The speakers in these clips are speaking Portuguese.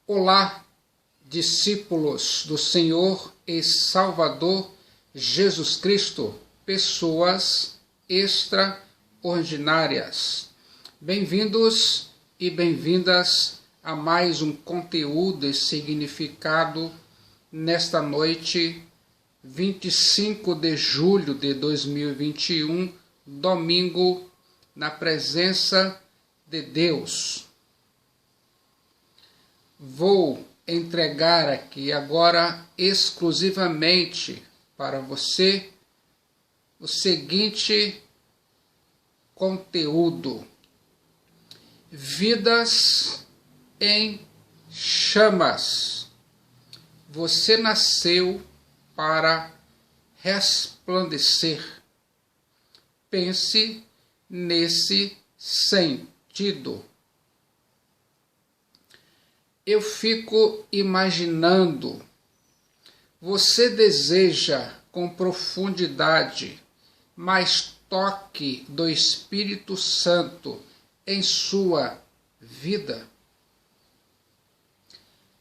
Olá, discípulos do Senhor e Salvador Jesus Cristo, pessoas extraordinárias. Bem-vindos e bem-vindas a mais um conteúdo e significado nesta noite, 25 de julho de 2021, domingo, na presença de Deus. Vou entregar aqui agora exclusivamente para você o seguinte conteúdo: vidas em chamas. Você nasceu para resplandecer. Pense nesse sentido. Eu fico imaginando, você deseja com profundidade mais toque do Espírito Santo em sua vida?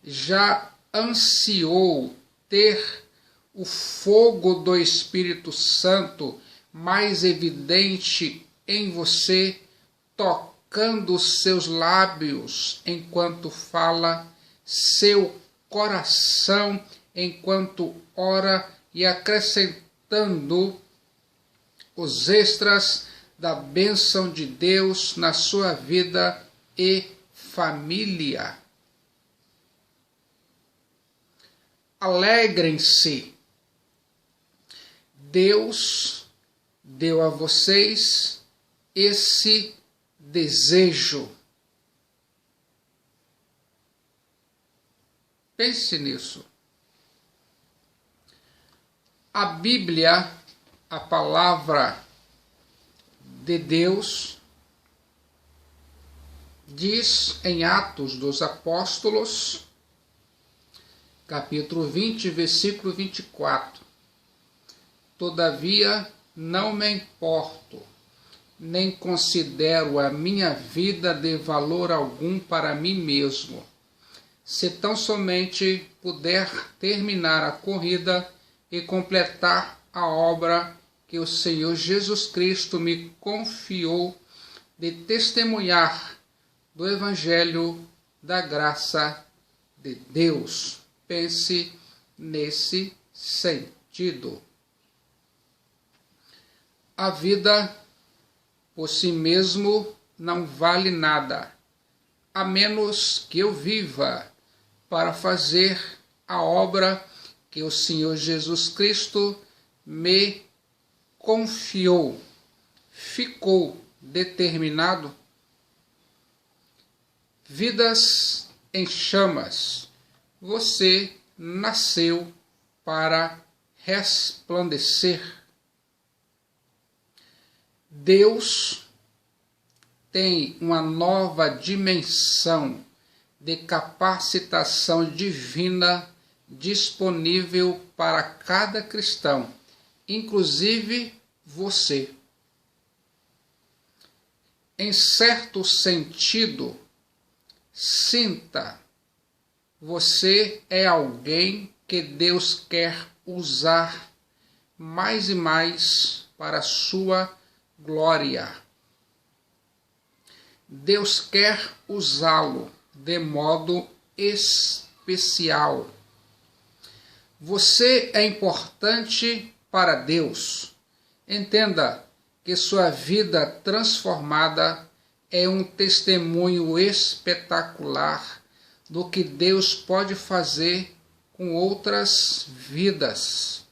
Já ansiou ter o fogo do Espírito Santo mais evidente em você, tocando seus lábios enquanto fala, seu coração enquanto ora e acrescentando os extras da bênção de Deus na sua vida e família? Alegrem-se. Deus deu a vocês esse desejo. Pense nisso. A Bíblia, a palavra de Deus, diz em Atos dos Apóstolos, capítulo 20, versículo 24: Todavia não me importo, nem considero a minha vida de valor algum para mim mesmo, se tão somente puder terminar a corrida e completar a obra que o Senhor Jesus Cristo me confiou de testemunhar do Evangelho da graça de Deus. Pense nesse sentido. A vida por si mesmo não vale nada, a menos que eu viva para fazer a obra que o Senhor Jesus Cristo me confiou. Ficou determinado? Vidas em chamas. Você nasceu para resplandecer. Deus tem uma nova dimensão de capacitação divina disponível para cada cristão, inclusive você. Em certo sentido, sinta, você é alguém que Deus quer usar mais e mais para a sua glória. Deus quer usá-lo de modo especial. Você é importante para Deus. Entenda que sua vida transformada é um testemunho espetacular do que Deus pode fazer com outras vidas.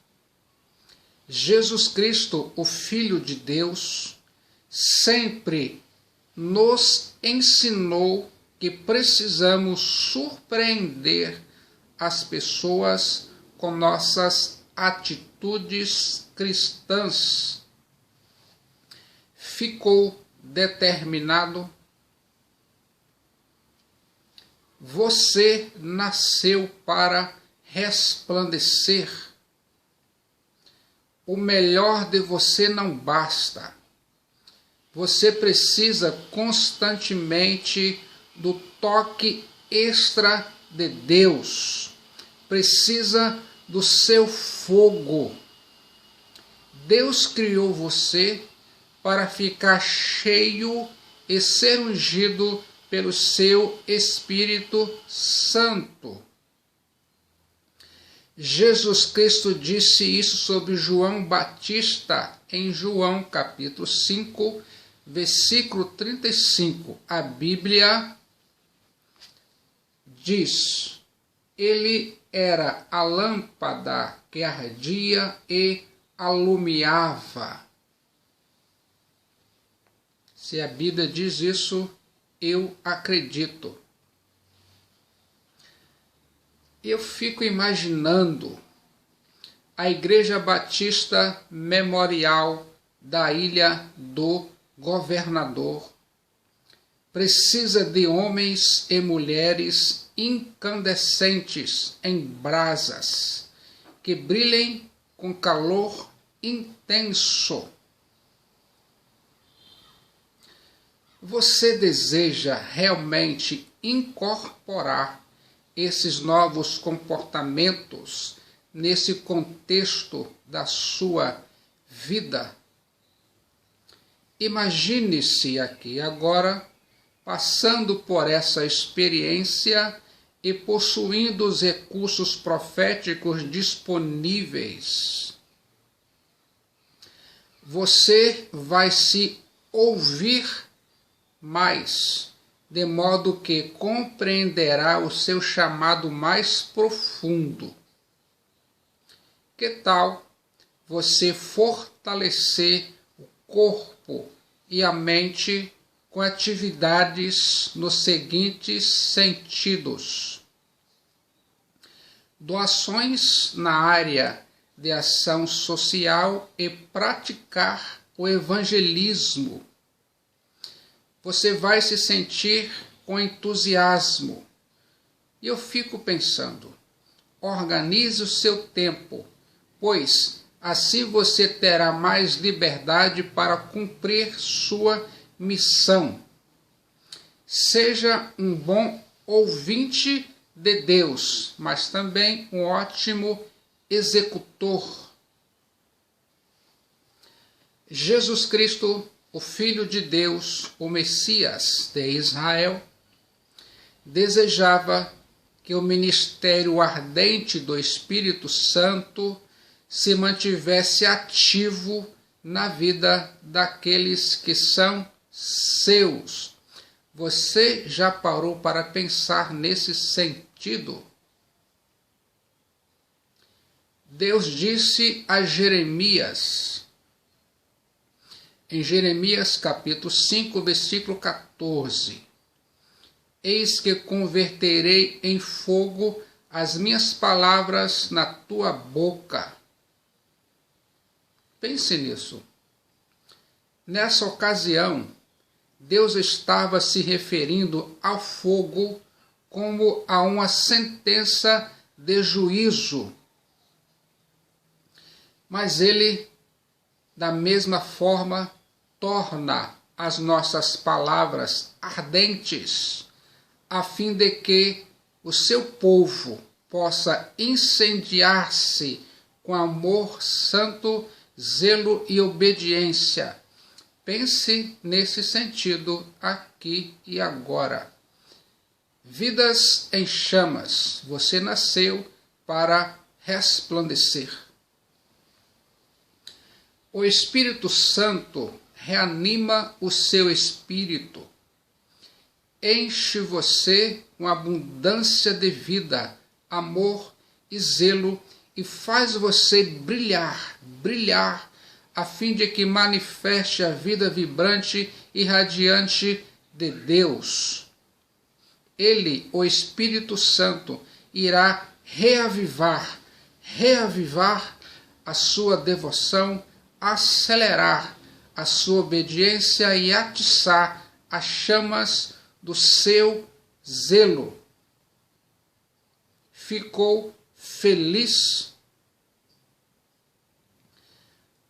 Jesus Cristo, o Filho de Deus, sempre nos ensinou que precisamos surpreender as pessoas com nossas atitudes cristãs. Ficou determinado? Você nasceu para resplandecer. O melhor de você não basta. Você precisa constantemente do toque extra de Deus, precisa do seu fogo. Deus criou você para ficar cheio e ser ungido pelo seu Espírito Santo. Jesus Cristo disse isso sobre João Batista em João capítulo 5, versículo 35. A Bíblia diz: ele era a lâmpada que ardia e alumiava. Se a Bíblia diz isso, eu acredito. Eu fico imaginando a Igreja Batista Memorial da Ilha do Governador. Precisa de homens e mulheres incandescentes em brasas, que brilhem com calor intenso. Você deseja realmente incorporar esses novos comportamentos nesse contexto da sua vida? Imagine-se aqui agora passando por essa experiência e possuindo os recursos proféticos disponíveis. Você vai se ouvir mais, de modo que compreenderá o seu chamado mais profundo. Que tal você fortalecer o corpo e a mente com atividades nos seguintes sentidos: doações na área de ação social e praticar o evangelismo. Você vai se sentir com entusiasmo. E eu fico pensando, organize o seu tempo, pois assim você terá mais liberdade para cumprir sua missão. Seja um bom ouvinte de Deus, mas também um ótimo executor. Jesus Cristo, o Filho de Deus, o Messias de Israel, desejava que o ministério ardente do Espírito Santo se mantivesse ativo na vida daqueles que são seus. Você já parou para pensar nesse sentido? Deus disse a Jeremias, em Jeremias capítulo 5, versículo 14: eis que converterei em fogo as minhas palavras na tua boca. Pense nisso. Nessa ocasião, Deus estava se referindo ao fogo como a uma sentença de juízo. Mas ele, da mesma forma, torna as nossas palavras ardentes, a fim de que o seu povo possa incendiar-se com amor santo, zelo e obediência. Pense nesse sentido aqui e agora. Vidas em chamas, você nasceu para resplandecer. O Espírito Santo reanima o seu espírito, enche você com abundância de vida, amor e zelo e faz você brilhar, a fim de que manifeste a vida vibrante e radiante de Deus. Ele, o Espírito Santo, irá reavivar a sua devoção, acelerar a sua obediência e atiçar as chamas do seu zelo. Ficou feliz?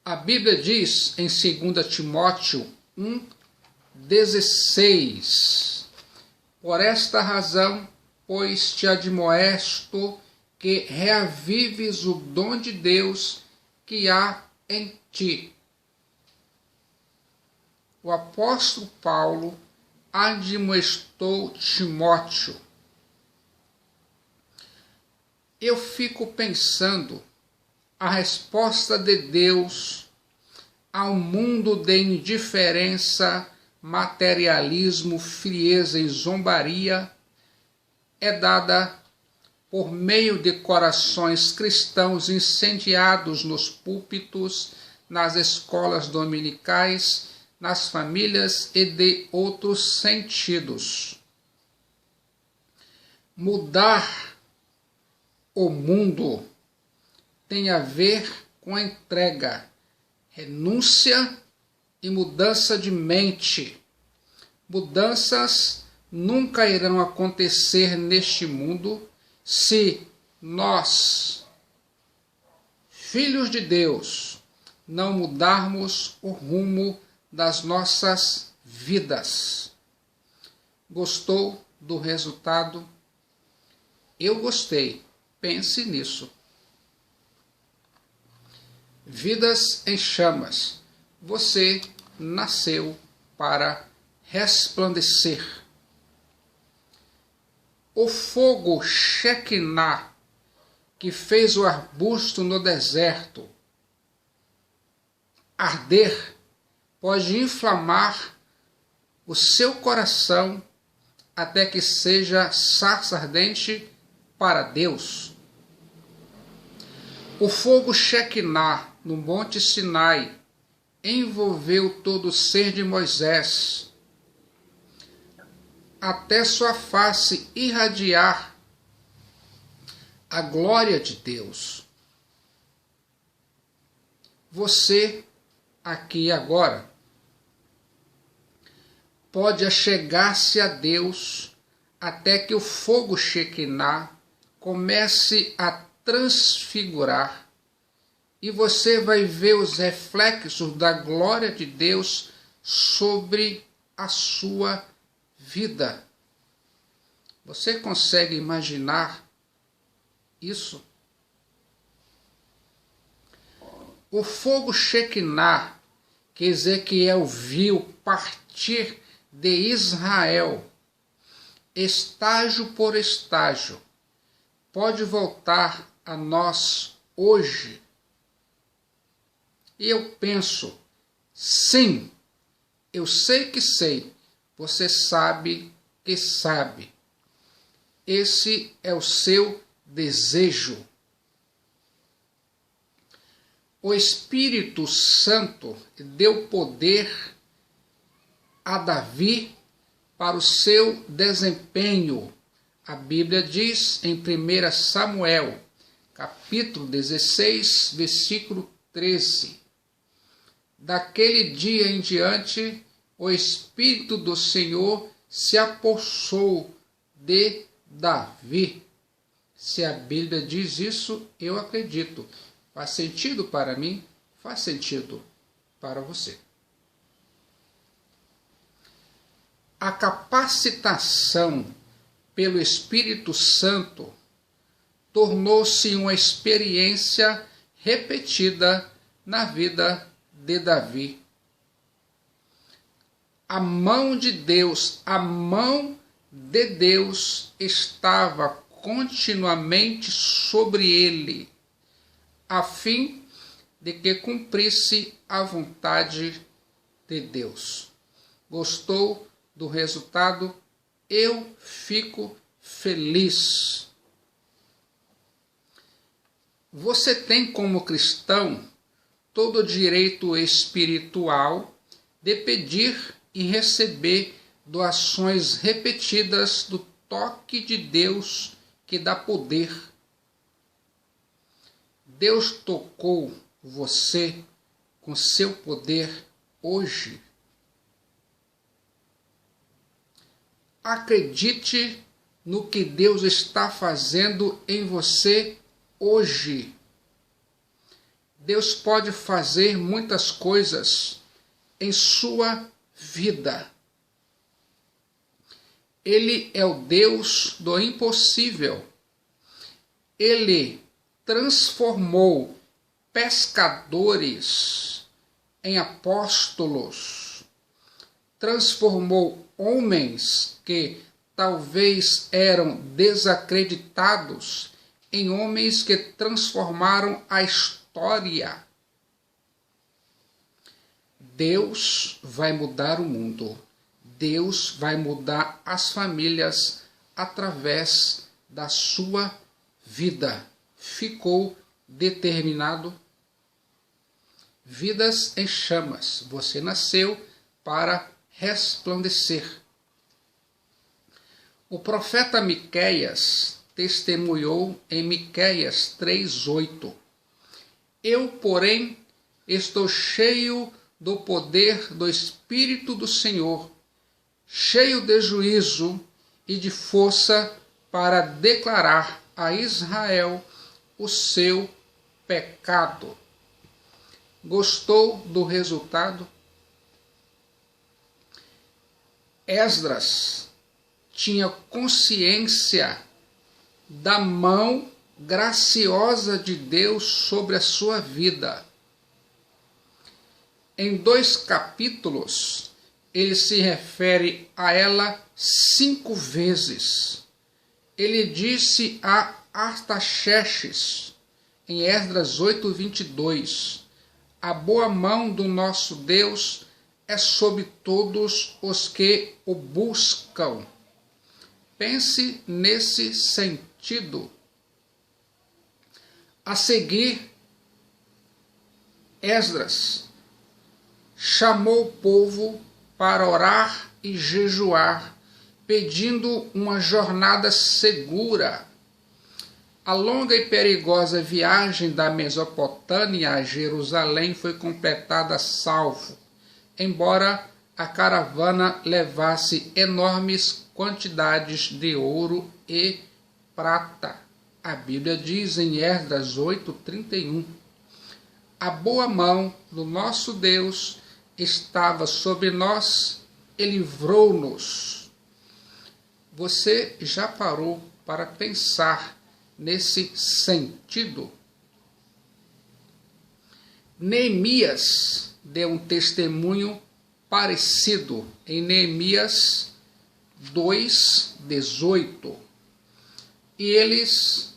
A Bíblia diz em 2 Timóteo 1,16: por esta razão pois te admoesto que reavives o dom de Deus que há em ti. O apóstolo Paulo admoestou Timóteo. Eu fico pensando a resposta de Deus ao mundo de indiferença, materialismo, frieza e zombaria é dada por meio de corações cristãos incendiados nos púlpitos, nas escolas dominicais, nas famílias e de outros sentidos. Mudar o mundo tem a ver com a entrega, renúncia e mudança de mente. Mudanças nunca irão acontecer neste mundo se nós, filhos de Deus, não mudarmos o rumo das nossas vidas. Gostou do resultado? Eu gostei. Pense nisso. Vidas em chamas. Você nasceu para resplandecer. O fogo Shekinah que fez o arbusto no deserto arder pode inflamar o seu coração até que seja sarça ardente para Deus. O fogo Shekinah no Monte Sinai envolveu todo o ser de Moisés, até sua face irradiar a glória de Deus. Você, aqui e agora, pode achegar-se a Deus até que o fogo Shekinah comece a transfigurar e você vai ver os reflexos da glória de Deus sobre a sua vida. Você consegue imaginar isso? O fogo Shekinah que Ezequiel viu partir de Israel, estágio por estágio, pode voltar a nós hoje. E eu penso, sim, eu sei que sei, você sabe que sabe. Esse é o seu desejo. O Espírito Santo deu poder a Davi para o seu desempenho. A Bíblia diz em 1 Samuel, capítulo 16, versículo 13. Daquele dia em diante, o Espírito do Senhor se apossou de Davi. Se a Bíblia diz isso, eu acredito. Faz sentido para mim? Faz sentido para você. A capacitação pelo Espírito Santo tornou-se uma experiência repetida na vida de Davi. A mão de Deus estava continuamente sobre ele, a fim de que cumprisse a vontade de Deus. Gostou do resultado? Eu fico feliz. Você tem como cristão todo o direito espiritual de pedir e receber doações repetidas do toque de Deus que dá poder. Deus tocou você com seu poder hoje. Acredite no que Deus está fazendo em você hoje. Deus pode fazer muitas coisas em sua vida. Ele é o Deus do impossível. Ele transformou pescadores em apóstolos, transformou homens que talvez eram desacreditados em homens que transformaram a história. Deus vai mudar o mundo. Deus vai mudar as famílias através da sua vida. Ficou determinado. Vidas em chamas. Você nasceu para resplandecer. O profeta Miqueias testemunhou em Miqueias 3:8. Eu, porém, estou cheio do poder do Espírito do Senhor, cheio de juízo e de força para declarar a Israel o seu pecado. Gostou do resultado? Esdras tinha consciência da mão graciosa de Deus sobre a sua vida. Em 2 capítulos, ele se refere a ela 5 vezes. Ele disse a Artaxerxes, em Esdras 8:22, a boa mão do nosso Deus é sobre todos os que o buscam. Pense nesse sentido. A seguir, Esdras chamou o povo para orar e jejuar, pedindo uma jornada segura. A longa e perigosa viagem da Mesopotâmia a Jerusalém foi completada a salvo, embora a caravana levasse enormes quantidades de ouro e prata. A Bíblia diz em Esdras 8:31, a boa mão do nosso Deus estava sobre nós e livrou-nos. Você já parou para pensar nesse sentido? Neemias deu um testemunho parecido em Neemias 2:18. E eles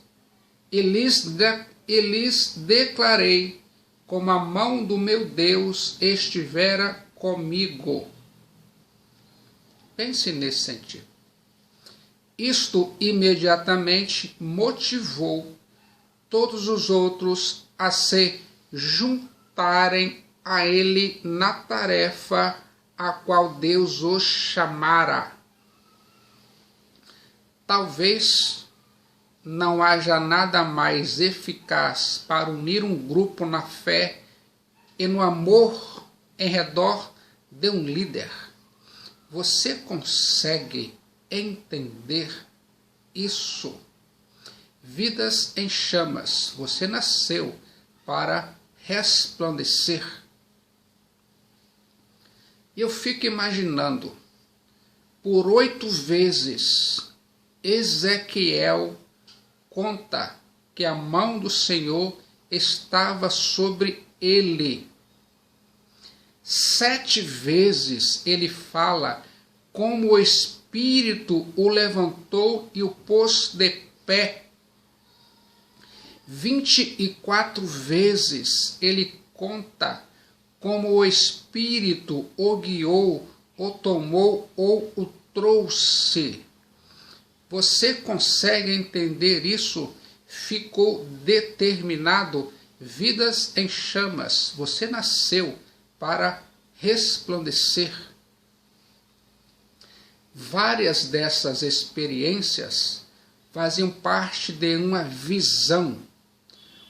declarei, como a mão do meu Deus estivera comigo. Pense nesse sentido. Isto imediatamente motivou todos os outros a se juntarem a ele na tarefa a qual Deus os chamara. Talvez não haja nada mais eficaz para unir um grupo na fé e no amor em redor de um líder. Você consegue entender isso? Vidas em chamas. Você nasceu para resplandecer. Eu fico imaginando, por 8 vezes, Ezequiel conta que a mão do Senhor estava sobre ele. 7 vezes ele fala como o Espírito o levantou e o pôs de pé. 24 vezes ele conta como o Espírito o guiou, o tomou ou o trouxe. Você consegue entender isso? Ficou determinado. Vidas em chamas. Você nasceu para resplandecer. Várias dessas experiências faziam parte de uma visão.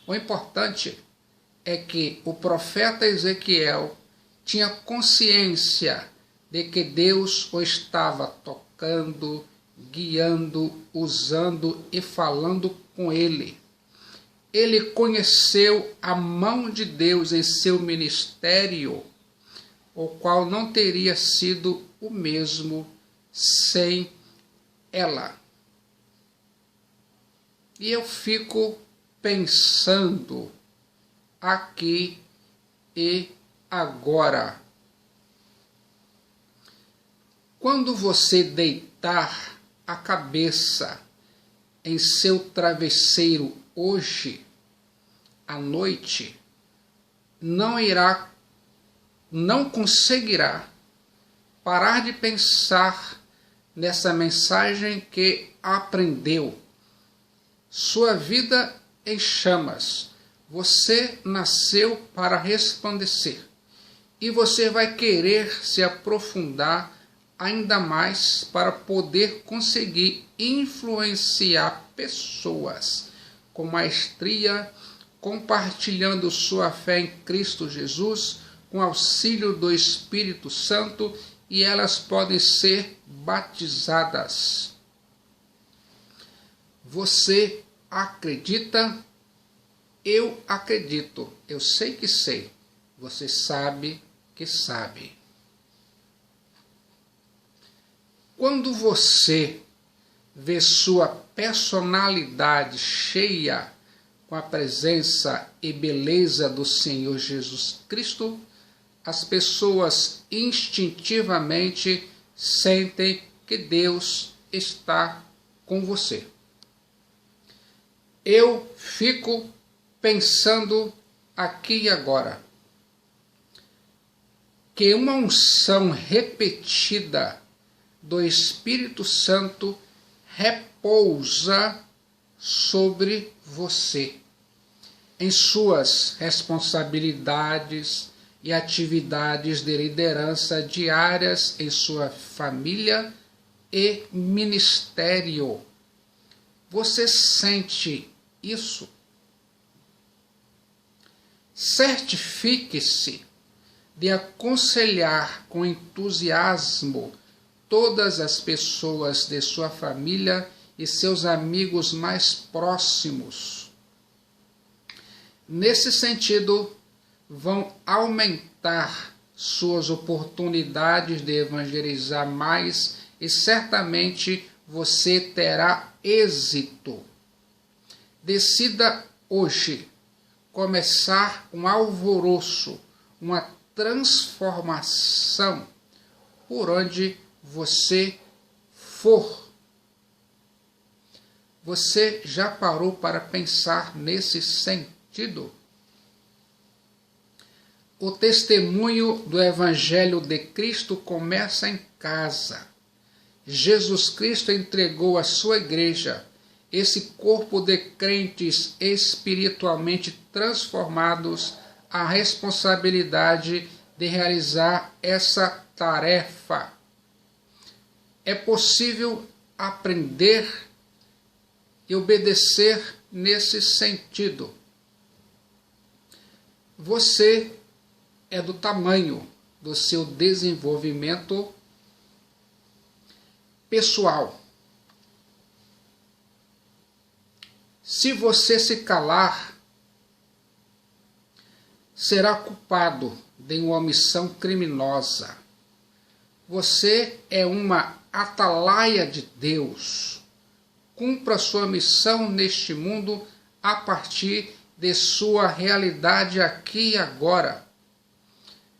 O importante é que o profeta Ezequiel tinha consciência de que Deus o estava tocando, guiando, usando e falando com ele. Ele conheceu a mão de Deus em seu ministério, o qual não teria sido o mesmo sem ela. E eu fico pensando aqui e agora. Quando você deitar a cabeça em seu travesseiro hoje, à noite, não conseguirá parar de pensar nessa mensagem que aprendeu. Sua vida em chamas. Você nasceu para resplandecer. E você vai querer se aprofundar ainda mais para poder conseguir influenciar pessoas com maestria, compartilhando sua fé em Cristo Jesus, com auxílio do Espírito Santo, e elas podem ser batizadas. Você acredita? Eu acredito. Eu sei que sei. Você sabe que sabe. Quando você vê sua personalidade cheia com a presença e beleza do Senhor Jesus Cristo, as pessoas instintivamente sentem que Deus está com você. Eu fico pensando aqui e agora que uma unção repetida do Espírito Santo repousa sobre você, em suas responsabilidades e atividades de liderança diárias em sua família e ministério. Você sente isso? Certifique-se de aconselhar com entusiasmo todas as pessoas de sua família e seus amigos mais próximos. Nesse sentido, vão aumentar suas oportunidades de evangelizar mais e certamente você terá êxito. Decida hoje começar um alvoroço, uma transformação por onde você for. Você já parou para pensar nesse sentido? O testemunho do Evangelho de Cristo começa em casa. Jesus Cristo entregou à sua igreja, esse corpo de crentes espiritualmente transformados, a responsabilidade de realizar essa tarefa. É possível aprender e obedecer nesse sentido. Você é do tamanho do seu desenvolvimento pessoal. Se você se calar, será culpado de uma omissão criminosa. Você é uma atalaia de Deus. Cumpra sua missão neste mundo a partir de sua realidade aqui e agora.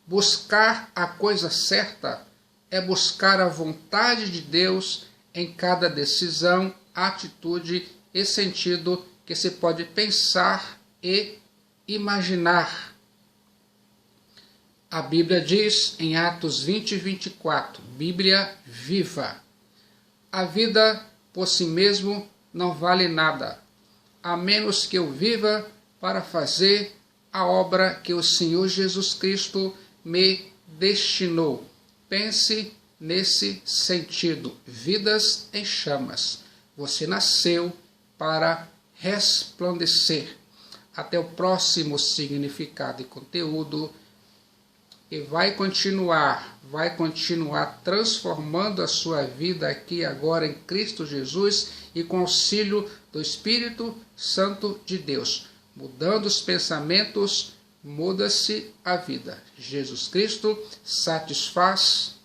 Buscar a coisa certa é buscar a vontade de Deus em cada decisão, atitude e sentido que se pode pensar e imaginar. A Bíblia diz em Atos 20 e 24, Bíblia viva: a vida por si mesmo não vale nada, a menos que eu viva para fazer a obra que o Senhor Jesus Cristo me destinou. Pense nesse sentido. Vidas em chamas. Você nasceu para resplandecer. Até o próximo significado e conteúdo. E vai continuar transformando a sua vida aqui agora em Cristo Jesus e com auxílio do Espírito Santo de Deus. Mudando os pensamentos, muda-se a vida. Jesus Cristo satisfaz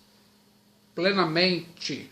plenamente.